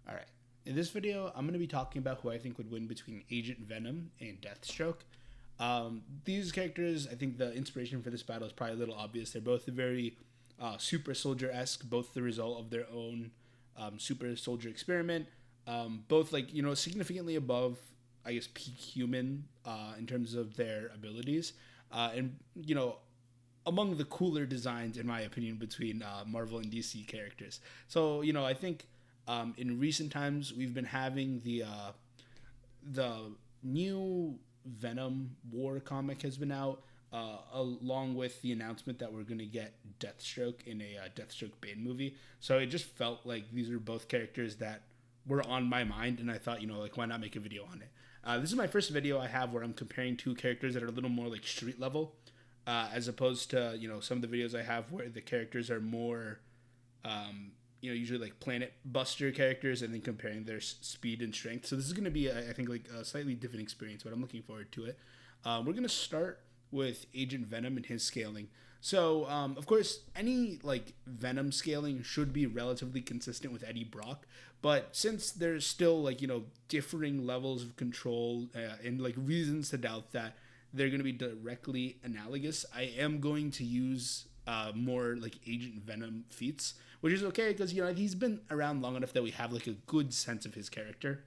All right. In this video, I'm going to be talking about who I think would win between Agent Venom and Deathstroke. These characters, I think the inspiration for this battle is probably a little obvious. They're both very super soldier esque, both the result of their own super soldier experiment. Both, like, significantly above, I guess, peak human in terms of their abilities. And among the cooler designs, in my opinion, between Marvel and DC characters. So, I think in recent times we've been having the new Venom War comic has been out, along with the announcement that we're going to get Deathstroke in a Deathstroke Bane movie. So it just felt like these are both characters that were on my mind, and I thought, like, why not make a video on it? This is my first video I have where I'm comparing two characters that are a little more like street level, as opposed to some of the videos I have where the characters are more usually like planet buster characters, and then comparing their speed and strength. So this is going to be, I think, like a slightly different experience, but I'm looking forward to it. We're going to start with Agent Venom and his scaling. So, of course, any like Venom scaling should be relatively consistent with Eddie Brock, but since there's still like differing levels of control and like reasons to doubt that they're going to be directly analogous, I am going to use more like Agent Venom feats, which is okay because he's been around long enough that we have like a good sense of his character.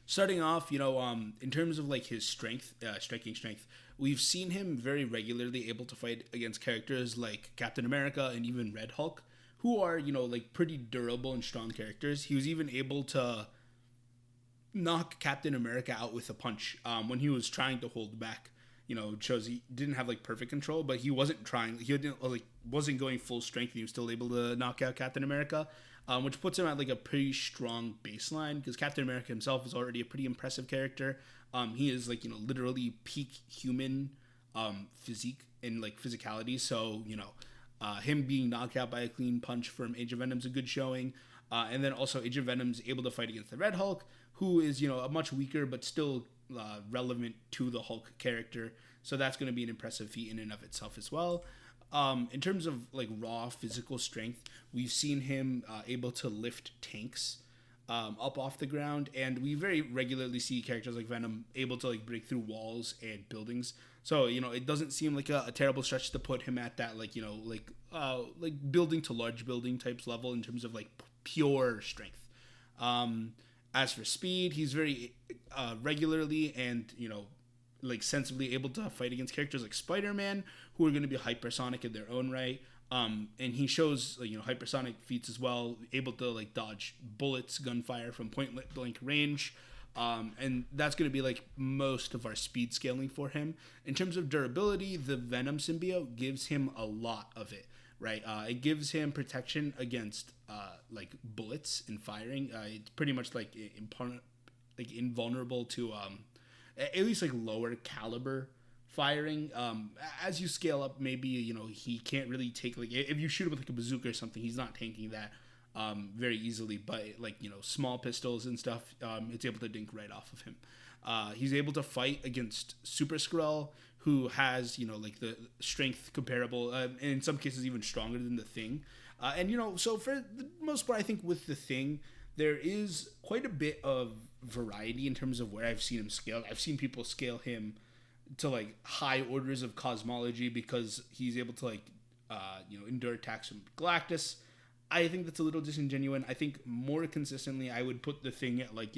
Starting off, in terms of like his strength, striking strength, we've seen him very regularly able to fight against characters like Captain America and even Red Hulk, who are like pretty durable and strong characters. He was even able to knock Captain America out with a punch when he was trying to hold back. It shows he didn't have like perfect control, but he wasn't trying. He didn't like wasn't going full strength, and he was still able to knock out Captain America, which puts him at like a pretty strong baseline because Captain America himself is already a pretty impressive character. He is like literally peak human physique and like physicality. So him being knocked out by a clean punch from Agent Venom's a good showing. And then also Agent Venom's able to fight against the Red Hulk, who is a much weaker but still relevant to the Hulk character. So that's going to be an impressive feat in and of itself as well. In terms of like raw physical strength, we've seen him able to lift tanks up off the ground, and we very regularly see characters like Venom able to like break through walls and buildings. So it doesn't seem like a terrible stretch to put him at that like building to large building types level in terms of like pure strength. As for speed, he's very regularly and like sensibly able to fight against characters like Spider-Man, who are going to be hypersonic in their own right. And he shows like, hypersonic feats as well, able to like dodge bullets, gunfire from point blank range. And that's going to be like most of our speed scaling for him. In terms of durability, the Venom symbiote gives him a lot of it. Right, it gives him protection against like bullets and firing. It's pretty much like invulnerable to at least like lower caliber firing. As you scale up, maybe he can't really take, like, if you shoot him with like a bazooka or something, he's not tanking that very easily. But like small pistols and stuff, it's able to dink right off of him. He's able to fight against Super Skrull, who has like the strength comparable, and in some cases even stronger than the Thing. And so for the most part, I think with the Thing, there is quite a bit of variety in terms of where I've seen him scaled. I've seen people scale him to like high orders of cosmology because he's able to like endure attacks from Galactus. I think that's a little disingenuous. I think more consistently, I would put the Thing at like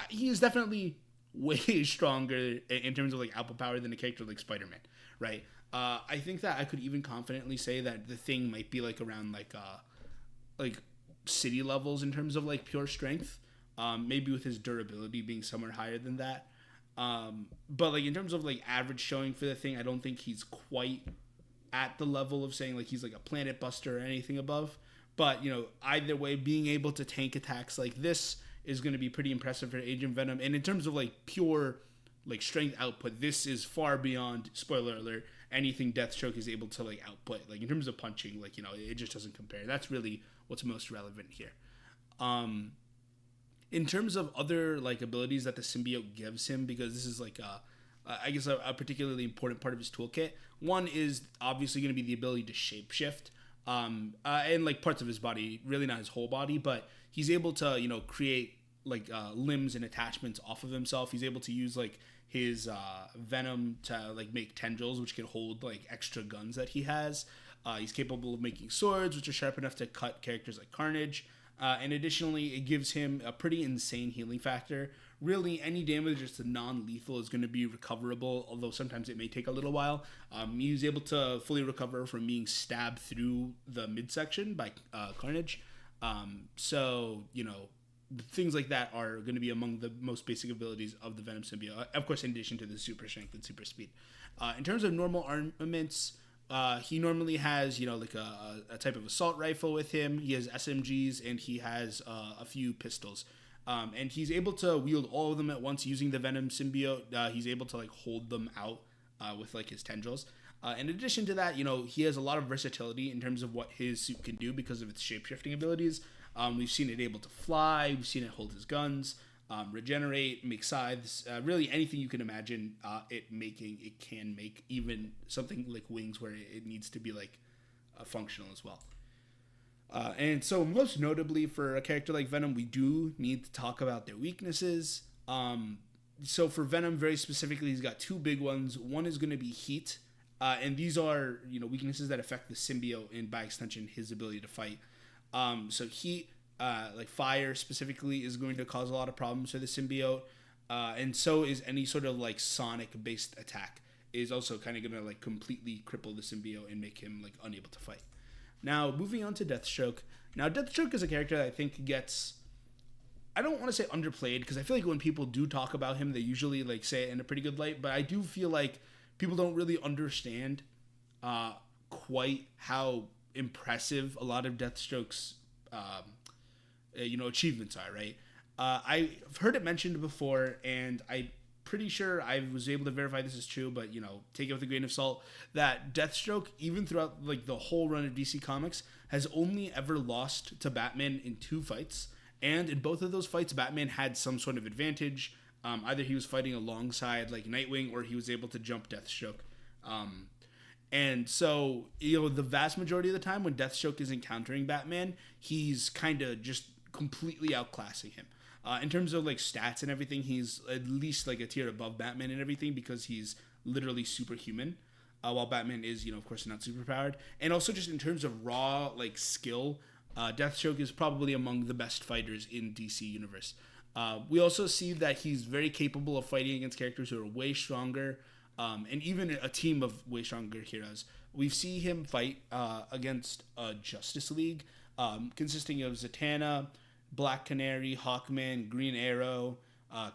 he is definitely way stronger in terms of like output power than a character like Spider-Man, right? I think that I could even confidently say that the Thing might be like around like city levels in terms of like pure strength, maybe with his durability being somewhere higher than that. But like in terms of like average showing for the Thing, I don't think he's quite at the level of saying like he's like a planet buster or anything above. But either way, being able to tank attacks like this is going to be pretty impressive for Agent Venom. And in terms of like pure like strength output, this is far beyond, spoiler alert, anything Deathstroke is able to like output. Like in terms of punching, like it just doesn't compare. That's really what's most relevant here. In terms of other like abilities that the symbiote gives him, because this is like I guess a particularly important part of his toolkit. One is obviously going to be the ability to shapeshift. and like parts of his body, really not his whole body, but he's able to create like limbs and attachments off of himself. He's able to use like his venom to like make tendrils, which can hold like extra guns that he has. He's capable of making swords, which are sharp enough to cut characters like Carnage. And additionally, it gives him a pretty insane healing factor. Really, any damage that's non-lethal is going to be recoverable, although sometimes it may take a little while. He's able to fully recover from being stabbed through the midsection by Carnage. So, things like that are going to be among the most basic abilities of the Venom symbiote. Of course, in addition to the super strength and super speed. In terms of normal armaments, he normally has, like a type of assault rifle with him. He has SMGs and he has a few pistols. And he's able to wield all of them at once using the Venom symbiote. He's able to like hold them out with like his tendrils. In addition to that, he has a lot of versatility in terms of what his suit can do because of its shape-shifting abilities. We've seen it able to fly. We've seen it hold his guns, regenerate, make scythes. Really anything you can imagine it can make, even something like wings where it needs to be like functional as well. And so most notably for a character like Venom, we do need to talk about their weaknesses. So for Venom, very specifically, he's got two big ones. One is going to be heat. And these are, weaknesses that affect the symbiote and by extension, his ability to fight. So heat, like fire specifically, is going to cause a lot of problems for the symbiote. And so is any sort of like sonic based attack is also kind of going to like completely cripple the symbiote and make him like unable to fight. Now, moving on to Deathstroke. Now, Deathstroke is a character that I think gets, I don't want to say underplayed, because I feel like when people do talk about him, they usually like say it in a pretty good light, but I do feel like people don't really understand quite how impressive a lot of Deathstroke's, achievements are, right? I've heard it mentioned before, and I'm pretty sure I was able to verify this is true, but take it with a grain of salt, that Deathstroke, even throughout like the whole run of DC Comics, has only ever lost to Batman in 2 fights, and in both of those fights Batman had some sort of advantage. Either he was fighting alongside like Nightwing, or he was able to jump Deathstroke. And so, the vast majority of the time when Deathstroke is encountering Batman, he's kind of just completely outclassing him. In terms of like stats and everything, he's at least like a tier above Batman and everything, because he's literally superhuman, while Batman is, of course, not superpowered. And also just in terms of raw like skill, Deathstroke is probably among the best fighters in DC Universe. We also see that he's very capable of fighting against characters who are way stronger, and even a team of way stronger heroes. We see him fight against a Justice League consisting of Zatanna, Black Canary, Hawkman, Green Arrow,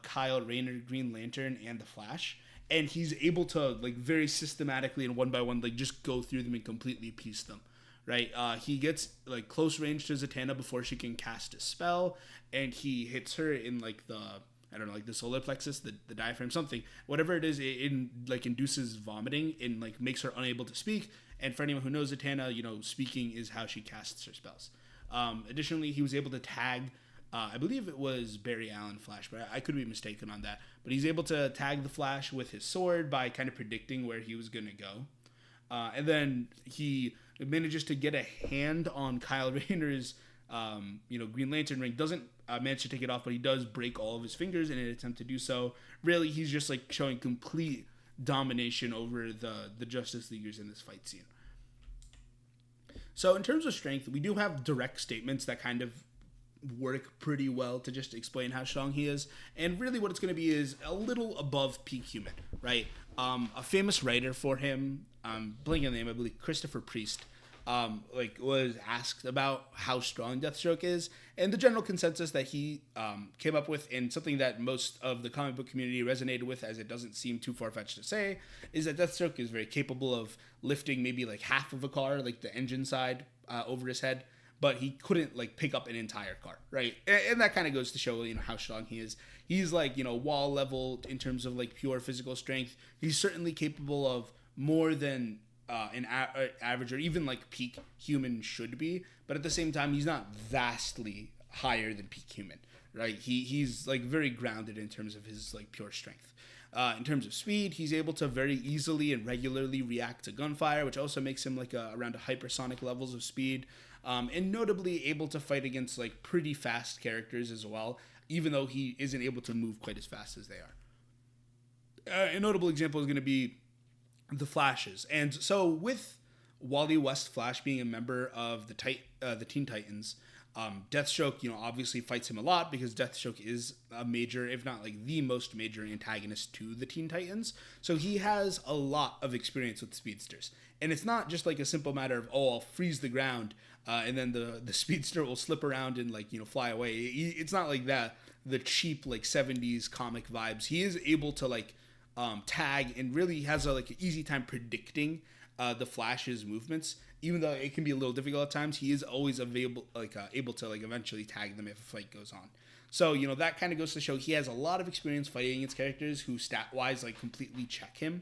Kyle Rayner, Green Lantern, and the Flash. And he's able to like very systematically and one by one like just go through them and completely piece them. Right? He gets like close range to Zatanna before she can cast a spell, and he hits her in like the, I don't know, like the solar plexus, the diaphragm, something, whatever it is, it like induces vomiting and like makes her unable to speak. And for anyone who knows Zatanna, speaking is how she casts her spells. Additionally, he was able to tag, I believe it was Barry Allen Flash, but I could be mistaken on that. But he's able to tag the Flash with his sword by kind of predicting where he was going to go. And then he manages to get a hand on Kyle Rayner's, Green Lantern ring. Doesn't manage to take it off, but he does break all of his fingers in an attempt to do so. Really, he's just like showing complete domination over the Justice Leaguers in this fight scene. So in terms of strength, we do have direct statements that kind of work pretty well to just explain how strong he is. And really what it's going to be is a little above peak human, right? A famous writer for him, blanking on the name, I believe Christopher Priest, was asked about how strong Deathstroke is, and the general consensus that he came up with, and something that most of the comic book community resonated with, as it doesn't seem too far-fetched to say, is that Deathstroke is very capable of lifting maybe like half of a car, like the engine side, over his head, but he couldn't like pick up an entire car, right? And that kind of goes to show how strong he is. He's like wall level in terms of like pure physical strength. He's certainly capable of more than an average or even like peak human should be, but at the same time he's not vastly higher than peak human, right? He's like very grounded in terms of his like pure strength. In terms of speed, he's able to very easily and regularly react to gunfire, which also makes him like around hypersonic levels of speed, and notably able to fight against like pretty fast characters as well, even though he isn't able to move quite as fast as they are. A notable example is going to be the Flashes, and so with Wally West Flash being a member of the Teen Titans, Deathstroke, obviously fights him a lot because Deathstroke is a major, if not like the most major antagonist to the Teen Titans. So he has a lot of experience with speedsters. And it's not just like a simple matter of, I'll freeze the ground and then the speedster will slip around and like, fly away. It's not like that. The cheap like 70s comic vibes. He is able to like tag and really has a like an easy time predicting the Flash's movements. Even though it can be a little difficult at times, he is always able to like eventually tag them if a fight goes on. So that kind of goes to show he has a lot of experience fighting against characters who stat wise like completely check him.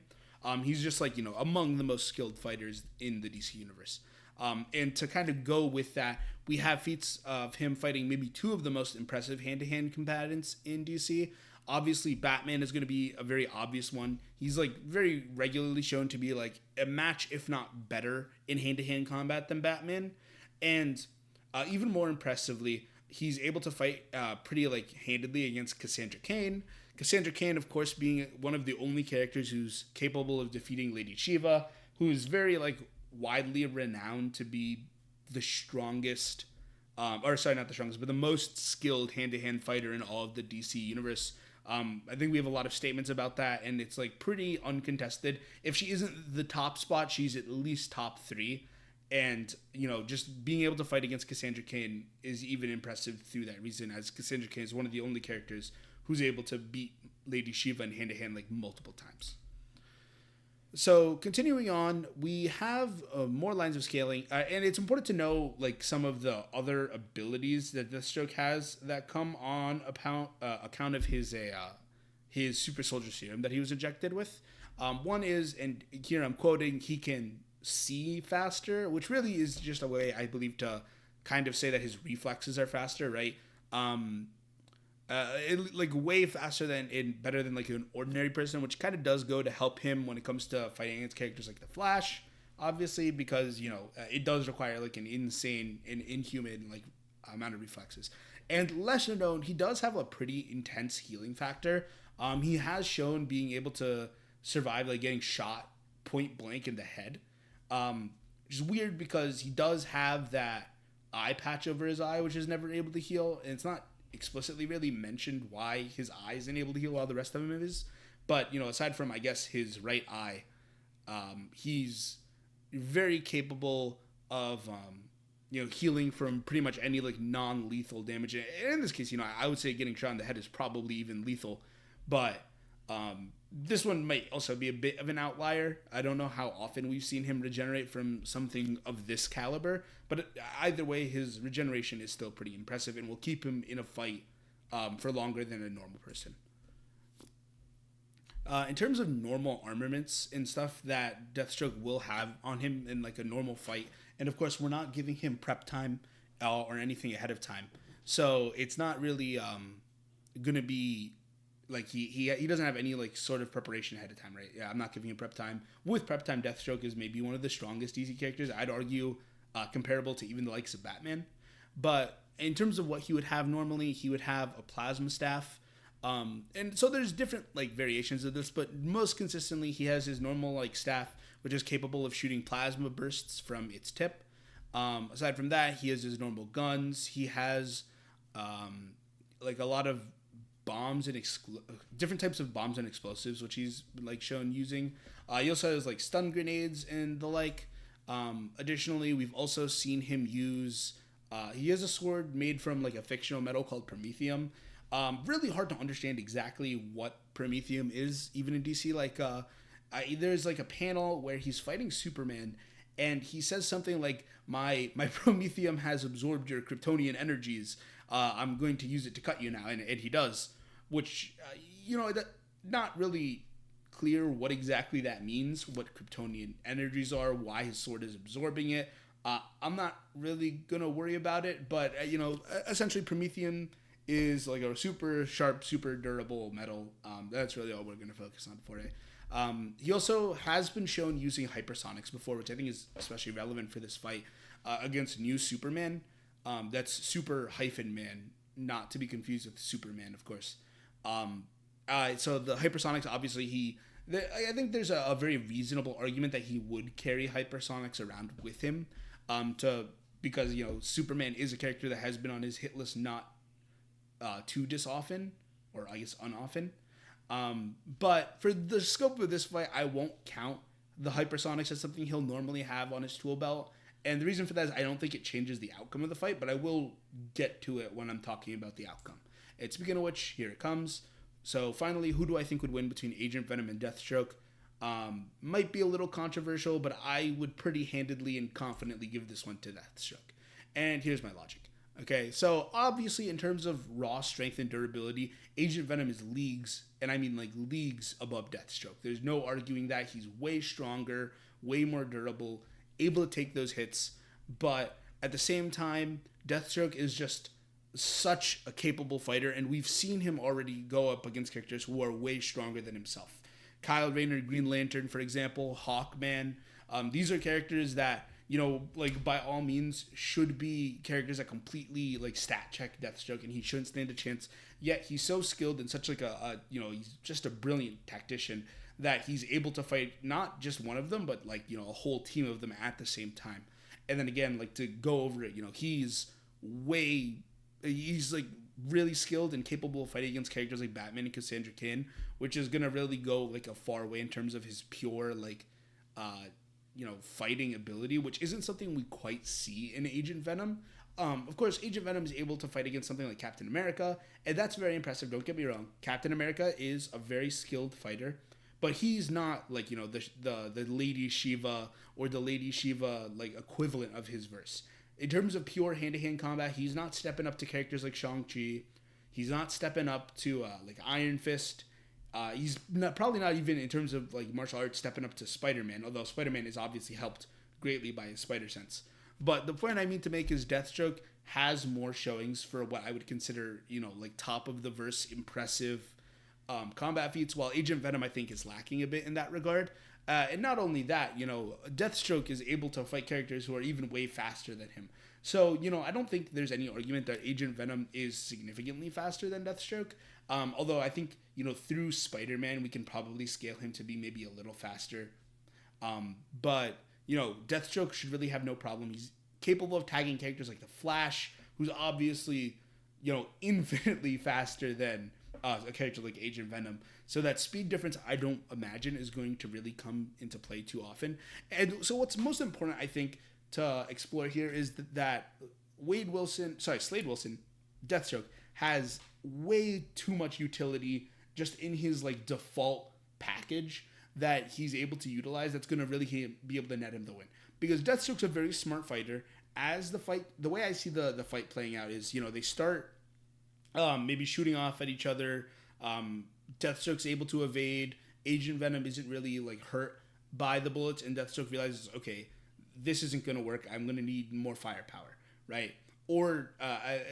He's just like among the most skilled fighters in the DC universe. And to kind of go with that, we have feats of him fighting maybe two of the most impressive hand-to-hand combatants in DC. Obviously, Batman is going to be a very obvious one. He's like very regularly shown to be like a match, if not better, in hand-to-hand combat than Batman. And even more impressively, he's able to fight pretty like handedly against Cassandra Cain. Cassandra Cain, of course, being one of the only characters who's capable of defeating Lady Shiva, who is very like widely renowned to be the strongest, or sorry, not the strongest, but the most skilled hand-to-hand fighter in all of the DC universe. I think we have a lot of statements about that, and it's like pretty uncontested. If she isn't the top spot, she's at least top 3. And, just being able to fight against Cassandra Cain is even impressive through that reason, as Cassandra Cain is one of the only characters who's able to beat Lady Shiva in hand-to-hand like multiple times. So continuing on, we have more lines of scaling, and it's important to know like some of the other abilities that Deathstroke has that come on account of his super soldier serum that he was injected with. One is, and here I'm quoting, he can see faster, which really is just a way, I believe, to kind of say that his reflexes are faster, right? Like way faster than and better than like an ordinary person, which kind of does go to help him when it comes to fighting against characters like the Flash, obviously, because it does require like an insane and inhuman like amount of reflexes. And lesser known, he does have a pretty intense healing factor. He has shown being able to survive like getting shot point blank in the head, which is weird because he does have that eye patch over his eye, which is never able to heal, and it's not explicitly really mentioned why his eye isn't able to heal while the rest of him is. But aside from I guess his right eye, he's very capable of healing from pretty much any like non-lethal damage. And in this case, I would say getting shot in the head is probably even lethal, but this one might also be a bit of an outlier. I don't know how often we've seen him regenerate from something of this caliber, but either way, his regeneration is still pretty impressive and will keep him in a fight for longer than a normal person. In terms of normal armaments and stuff that Deathstroke will have on him in like a normal fight, and of course we're not giving him prep time or anything ahead of time, so it's not really going to be like he doesn't have any like sort of preparation ahead of time, right? Yeah, I'm not giving him prep time. With prep time, Deathstroke is maybe one of the strongest DC characters. I'd argue comparable to even the likes of Batman. But in terms of what he would have normally, he would have a plasma staff. And so there's different like variations of this, but most consistently he has his normal like staff, which is capable of shooting plasma bursts from its tip. Aside from that, he has his normal guns. He has like a lot of bombs and different types of bombs and explosives, which he's like shown using. He also has like stun grenades and the like. Additionally, we've also seen him use. He has a sword made from like a fictional metal called Promethium. Really hard to understand exactly what Promethium is, even in DC. Like, there's like a panel where he's fighting Superman, and he says something like, "My Promethium has absorbed your Kryptonian energies. I'm going to use it to cut you now," and he does, which not really clear what exactly that means, what Kryptonian energies are, why his sword is absorbing it. I'm not really gonna worry about it, but essentially Promethium is like a super sharp, super durable metal. That's really all we're going to focus on for it. He also has been shown using hypersonics before, which I think is especially relevant for this fight against New Superman. That's Super hyphen Man, not to be confused with Superman, of course. So the hypersonics, obviously, I think there's a very reasonable argument that he would carry hypersonics around with him, because Superman is a character that has been on his hit list not too disoften, or I guess unoften. But for the scope of this fight, I won't count the hypersonics as something he'll normally have on his tool belt. And the reason for that is I don't think it changes the outcome of the fight, but I will get to it when I'm talking about the outcome. And speaking of which, here it comes. So finally, who do I think would win between Agent Venom and Deathstroke? Might be a little controversial, but I would pretty handedly and confidently give this one to Deathstroke. And here's my logic. Okay, so obviously in terms of raw strength and durability, Agent Venom is leagues, and I mean like leagues above Deathstroke. There's no arguing that. He's way stronger, way more durable, able to take those hits, but at the same time, Deathstroke is just such a capable fighter, and we've seen him already go up against characters who are way stronger than himself. Kyle Rayner, Green Lantern, for example, Hawkman. These are characters that, like by all means should be characters that completely like stat check Deathstroke, and he shouldn't stand a chance. Yet he's so skilled and such like he's just a brilliant tactician that he's able to fight not just one of them, but like, a whole team of them at the same time. And then again, like to go over it, he's like really skilled and capable of fighting against characters like Batman and Cassandra Cain, which is gonna really go like a far way in terms of his pure like fighting ability, which isn't something we quite see in Agent Venom. Of course, Agent Venom is able to fight against something like Captain America, and that's very impressive. Don't get me wrong. Captain America is a very skilled fighter, but he's not like the Lady Shiva or the Lady Shiva like equivalent of his verse. In terms of pure hand-to-hand combat, he's not stepping up to characters like Shang-Chi. He's not stepping up to like Iron Fist. He's probably not even in terms of like martial arts stepping up to Spider-Man, although Spider-Man is obviously helped greatly by his spider sense. But the point I mean to make is Deathstroke has more showings for what I would consider, like top of the verse impressive combat feats, while Agent Venom I think is lacking a bit in that regard. And not only that, Deathstroke is able to fight characters who are even way faster than him. So, I don't think there's any argument that Agent Venom is significantly faster than Deathstroke. Although I think, through Spider-Man, we can probably scale him to be maybe a little faster. But Deathstroke should really have no problem. He's capable of tagging characters like the Flash, who's obviously, infinitely faster than a character like Agent Venom. So that speed difference, I don't imagine, is going to really come into play too often. And so what's most important, I think, to explore here is that Slade Wilson, Deathstroke, has way too much utility just in his like default package that he's able to utilize that's going to really be able to net him the win. Because Deathstroke's a very smart fighter. As the way I see the fight playing out is, they start maybe shooting off at each other. Deathstroke's able to evade. Agent Venom isn't really like hurt by the bullets, and Deathstroke realizes, okay, this isn't going to work. I'm going to need more firepower, right? Or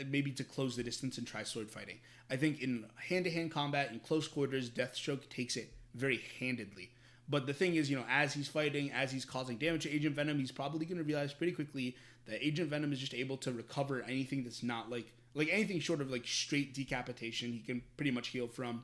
maybe to close the distance and try sword fighting. I think in hand-to-hand combat, in close quarters, Deathstroke takes it very handedly. But the thing is, as he's fighting, as he's causing damage to Agent Venom, he's probably going to realize pretty quickly that Agent Venom is just able to recover anything that's not like anything short of like straight decapitation. He can pretty much heal from,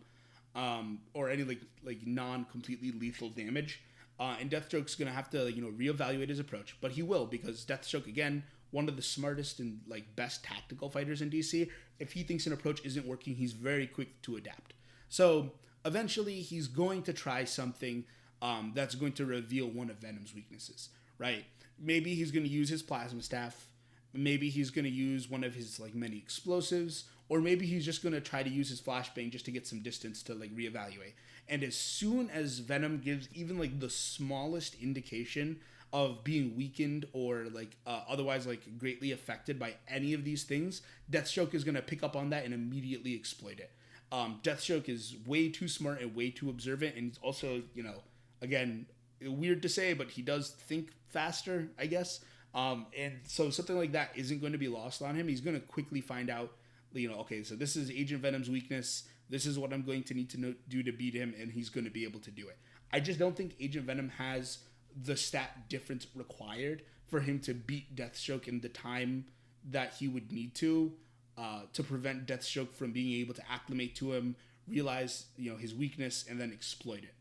or any like non-completely lethal damage. And Deathstroke's going to have to reevaluate his approach, but he will, because Deathstroke, again, one of the smartest and like best tactical fighters in DC. If he thinks an approach isn't working, he's very quick to adapt. So eventually he's going to try something that's going to reveal one of Venom's weaknesses, right? Maybe he's going to use his plasma staff. Maybe he's going to use one of his like many explosives, or maybe he's just going to try to use his flashbang just to get some distance to like reevaluate. And as soon as Venom gives even like the smallest indication of being weakened or like otherwise like greatly affected by any of these things, Deathstroke is going to pick up on that and immediately exploit it. Deathstroke is way too smart and way too observant, and he's also, again, weird to say, but he does think faster, I guess. And so something like that isn't going to be lost on him. He's going to quickly find out Okay, so this is Agent Venom's weakness. This is what I'm going to need to do to beat him, and he's going to be able to do it. I just don't think Agent Venom has the stat difference required for him to beat Deathstroke in the time that he would need to prevent Deathstroke from being able to acclimate to him, realize his weakness, and then exploit it.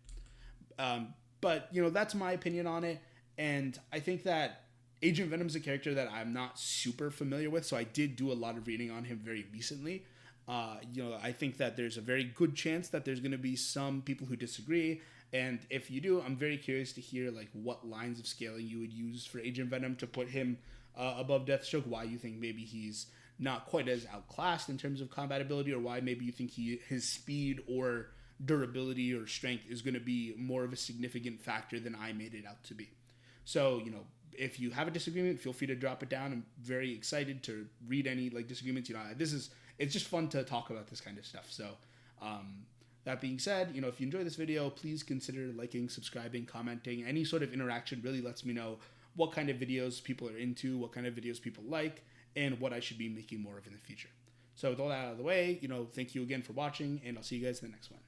But that's my opinion on it, and I think that Agent Venom's a character that I'm not super familiar with, so I did do a lot of reading on him very recently. I think that there's a very good chance that there's going to be some people who disagree, and if you do, I'm very curious to hear what lines of scaling you would use for Agent Venom to put him above Deathstroke. Why you think maybe he's not quite as outclassed in terms of combat ability, or why maybe you think his speed or durability or strength is going to be more of a significant factor than I made it out to be. So if you have a disagreement, feel free to drop it down. I'm very excited to read any disagreements. It's just fun to talk about this kind of stuff. So that being said, if you enjoy this video, please consider liking, subscribing, commenting. Any sort of interaction really lets me know what kind of videos people are into, what kind of videos people like, and what I should be making more of in the future. So with all that out of the way, thank you again for watching, and I'll see you guys in the next one.